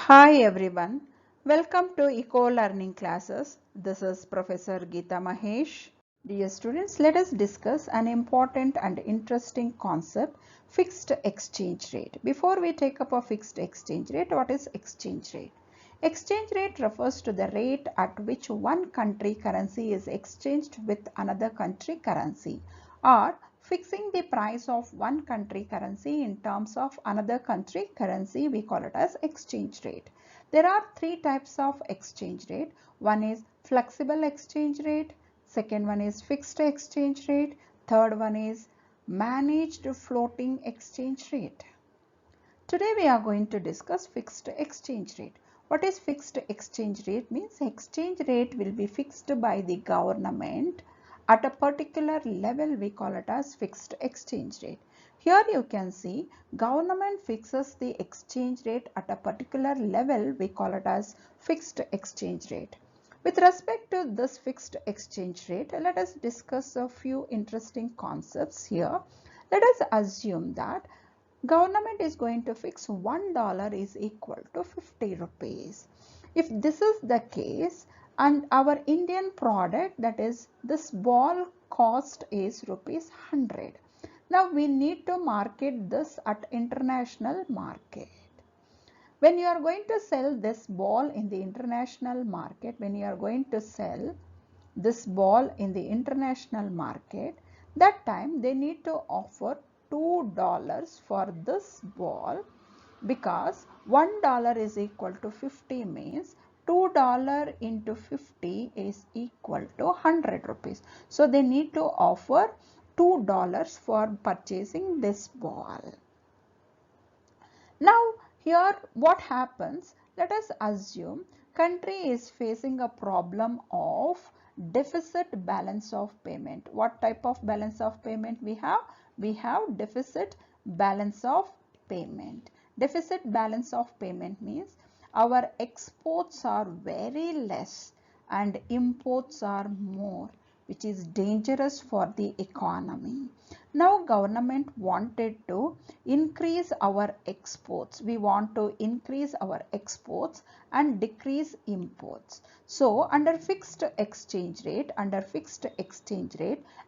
Hi everyone, welcome to Eco Learning classes. This is Professor Geeta Mahesh. Dear students, let us discuss an important and interesting concept, fixed exchange rate. Before we take up a fixed exchange rate, what is exchange rate? Exchange rate refers to the rate at which one country currency is exchanged with another country currency, or fixing the price of one country currency in terms of another country currency. We call it as exchange rate. There are three types of exchange rate. One is flexible exchange rate, second one is fixed exchange rate, third one is managed floating exchange rate. Today we are going to discuss fixed exchange rate. What is fixed exchange rate? Means exchange rate will be fixed by the government at a particular level. We call it as fixed exchange rate. Here you can see government fixes the exchange rate at a particular level. We call it as fixed exchange rate. With respect to this fixed exchange rate, let us discuss a few interesting concepts here. Let us assume that government is going to fix $1 is equal to 50 rupees. If this is the case and our Indian product, that is this ball, cost is rupees 100. Now we need to market this at international market. When you are going to sell this ball in the international market, when you are going to sell this ball in the international market, that time they need to offer $2 for this ball, because $1 is equal to 50 means $2 into 50 is equal to 100 rupees. So they need to offer $2 for purchasing this ball. Now here what happens, let us assume country is facing a problem of deficit balance of payment. What type of balance of payment we have? We have deficit balance of payment. Deficit balance of payment means our exports are very less and imports are more, which is dangerous for the economy. Now government wanted to increase our exports. We want to increase our exports and decrease imports. So under fixed exchange rate,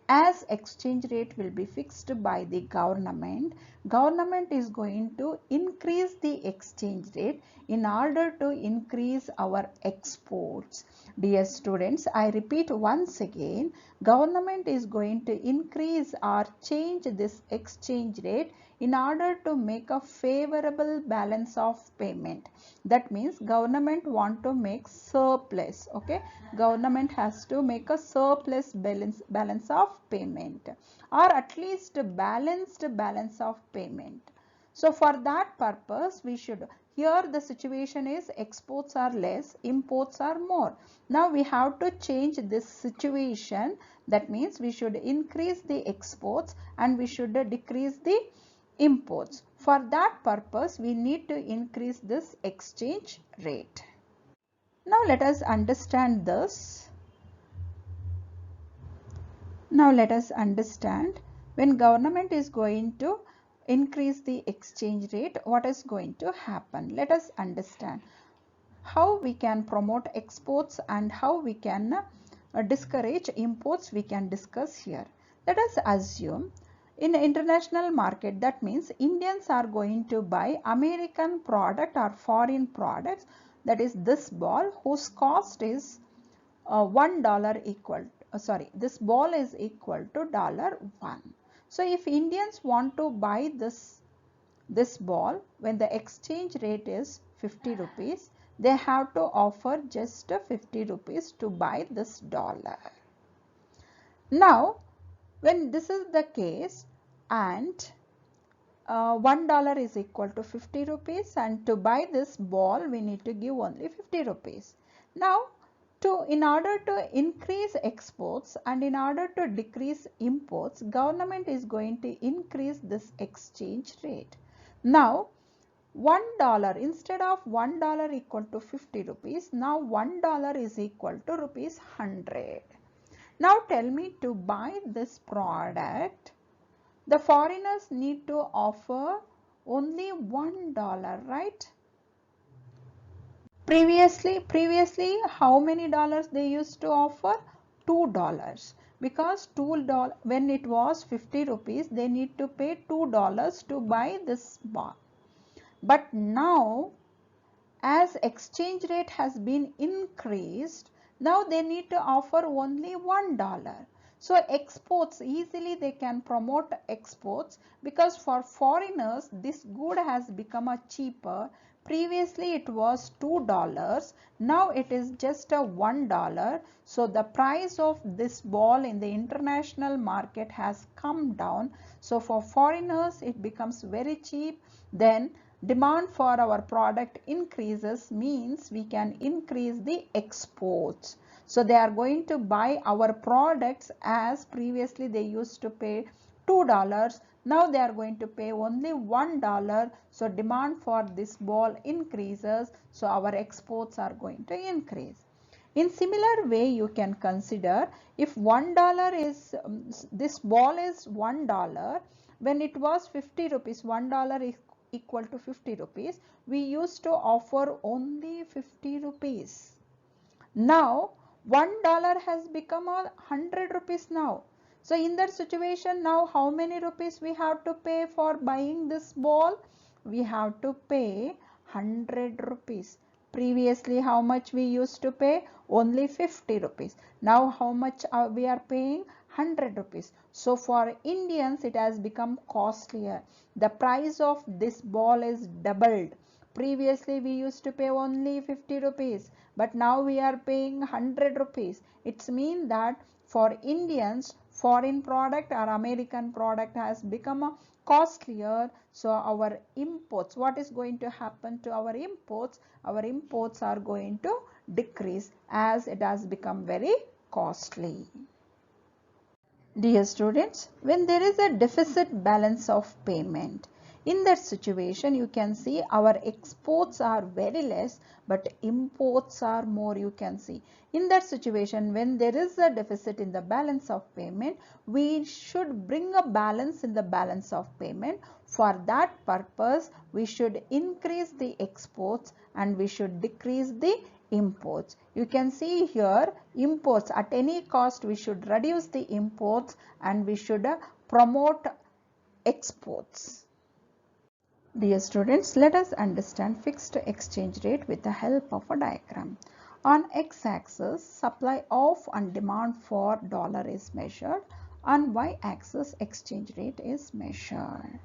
as exchange rate will be fixed by the government is going to increase the exchange rate in order to increase our exports. Dear students, I repeat once again, government is going to increase or change this exchange rate in order to make a favorable balance of payment. That means government want to make surplus. Okay, government has to make a surplus balance of payment, or at least balanced balance of payment. So for that purpose we should, here the situation is exports are less, imports are more. Now we have to change this situation. That means we should increase the exports and we should decrease the imports. For that purpose we need to increase this exchange rate. Now let us understand this. Now let us understand, when government is going to increase the exchange rate, what is going to happen. Let us understand how we can promote exports and how we can discourage imports. We can discuss here. Let us assume in international market, that means Indians are going to buy American product or foreign products, that is this ball whose cost is $1 equal, this ball is equal to $1. So if Indians want to buy this ball, when the exchange rate is 50 rupees, they have to offer just 50 rupees to buy this dollar. Now when this is the case and $1 is equal to 50 rupees, and to buy this ball we need to give only 50 rupees. Now in order to increase exports and in order to decrease imports, government is going to increase this exchange rate. Now $1, instead of $1 equal to 50 rupees, now $1 is equal to rupees 100. Now tell me, to buy this product the foreigners need to offer only $1, right? Previously how many dollars they used to offer? $2, because $2 when it was 50 rupees they need to pay $2 to buy this ball. But now as exchange rate has been increased, now they need to offer only $1. So exports, easily they can promote exports, because for foreigners this good has become a cheaper. Previously it was $2, now it is just a $1. So the price of this ball in the international market has come down. So for foreigners it becomes very cheap. Then demand for our product increases, means we can increase the exports. So they are going to buy our products, as previously they used to pay $2. Now they are going to pay only $1. So demand for this ball increases. So our exports are going to increase. In similar way, you can consider if $1 is, this ball is $1, when it was 50 rupees, $1 is equal to 50 rupees, we used to offer only 50 rupees. Now $1 has become 100 rupees now. So in that situation, now how many rupees we have to pay for buying this ball? We have to pay 100 rupees. Previously how much we used to pay? Only 50 rupees. Now how much we are paying? 100 rupees. So for Indians it has become costlier. The price of this ball is doubled. Previously we used to pay only 50 rupees, but now we are paying 100 rupees. It means that for Indians, foreign product or American product has become costlier. So our imports, what is going to happen to our imports? Our imports are going to decrease, as it has become very costly. Dear students, when there is a deficit balance of payment, in that situation you can see our exports are very less but imports are more, you can see. In that situation, when there is a deficit in the balance of payment, we should bring a balance in the balance of payment. For that purpose, we should increase the exports and we should decrease the imports. You can see here imports, at any cost we should reduce the imports and we should promote exports. Dear students, let us understand fixed exchange rate with the help of a diagram. On x-axis, supply of and demand for dollar is measured. On y-axis, exchange rate is measured.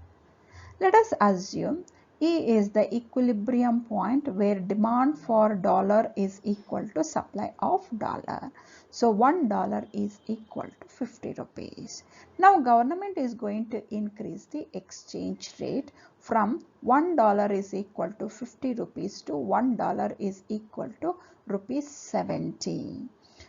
Let us assume E is the equilibrium point where demand for dollar is equal to supply of dollar. So $1 is equal to 50 rupees. Now government is going to increase the exchange rate from $1 is equal to 50 rupees to $1 is equal to rupees 70.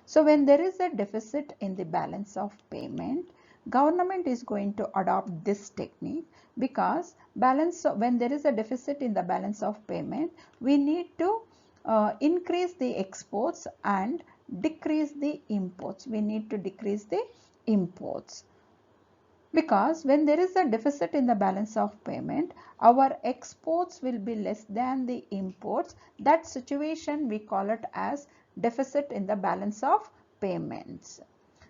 So when there is a deficit in the balance of payment, government is going to adopt this technique, because when there is a deficit in the balance of payment, we need to increase the exports and decrease the imports. We need to decrease the imports, because when there is a deficit in the balance of payment, our exports will be less than the imports. That situation we call it as deficit in the balance of payments.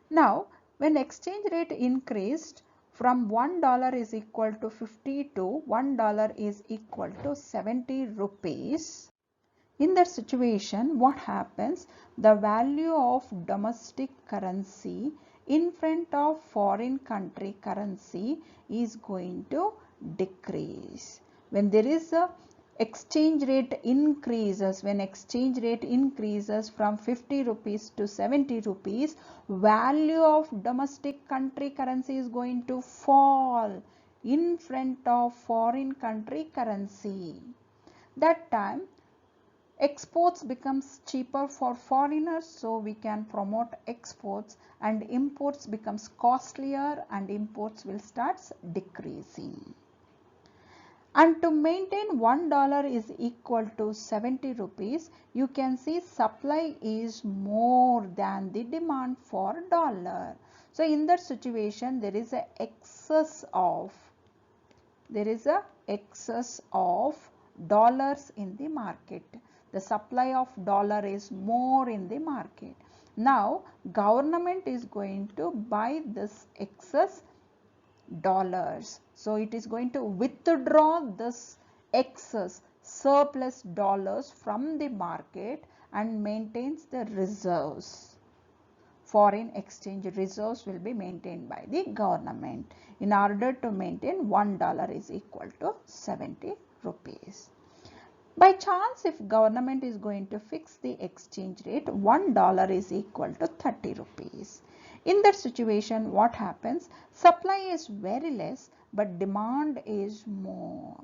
Now when exchange rate increased from $1 is equal to 50 to $1 is equal to 70 rupees, in that situation what happens? The value of domestic currency in front of foreign country currency is going to decrease. When there is a exchange rate increases, when exchange rate increases from 50 rupees to 70 rupees, value of domestic country currency is going to fall in front of foreign country currency. That time exports becomes cheaper for foreigners, so we can promote exports, and imports becomes costlier and imports will start decreasing. And to maintain $1 is equal to 70 rupees, you can see supply is more than the demand for dollar. So in that situation there is a excess of dollars in the market. The supply of dollar is more in the market. Now government is going to buy this excess dollars. So it is going to withdraw this excess surplus dollars from the market and maintains the reserves. Foreign exchange reserves will be maintained by the government in order to maintain $1 is equal to 70 rupees. By chance, if government is going to fix the exchange rate, $1 is equal to 30 rupees. In that situation, what happens? Supply is very less, but demand is more.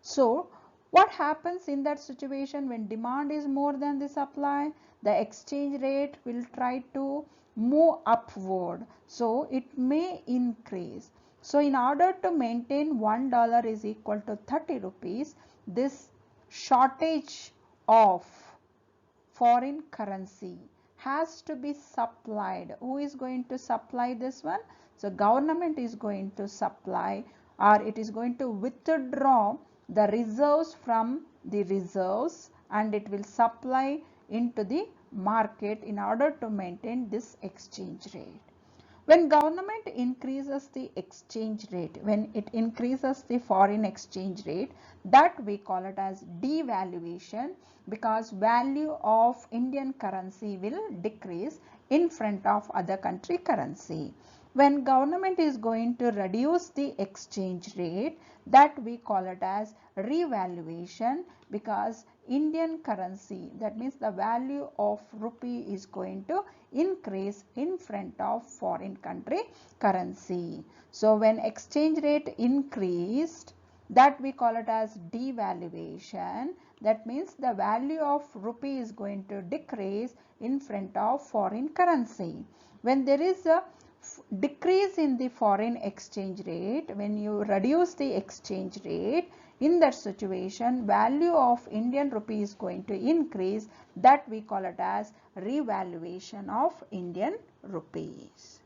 So, what happens in that situation when demand is more than the supply? The exchange rate will try to move upward. So, it may increase. So, in order to maintain $1 is equal to 30 rupees, this shortage of foreign currency has to be supplied. Who is going to supply this one? So government is going to supply, or it is going to withdraw the reserves from the reserves, and it will supply into the market in order to maintain this exchange rate. When government increases the exchange rate, when it increases the foreign exchange rate, that we call it as devaluation, because value of Indian currency will decrease in front of other country currency. When government is going to reduce the exchange rate, that we call it as revaluation, because Indian currency, that means the value of rupee, is going to increase in front of foreign country currency. So when exchange rate increased, that we call it as devaluation. That means the value of rupee is going to decrease in front of foreign currency. When there is a decrease in the foreign exchange rate, when you reduce the exchange rate, in that situation value of Indian rupee is going to increase. That we call it as revaluation of Indian rupees.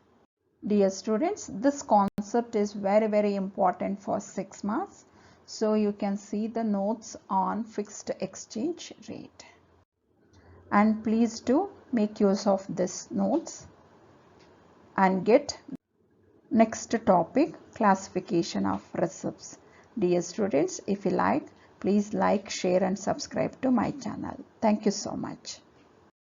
Dear students, this concept is very important for 6 marks. So you can see the notes on fixed exchange rate. And please do make use of this notes and get next topic, classification of receipts. Dear students, if you like, please like, share and subscribe to my channel. Thank you so much.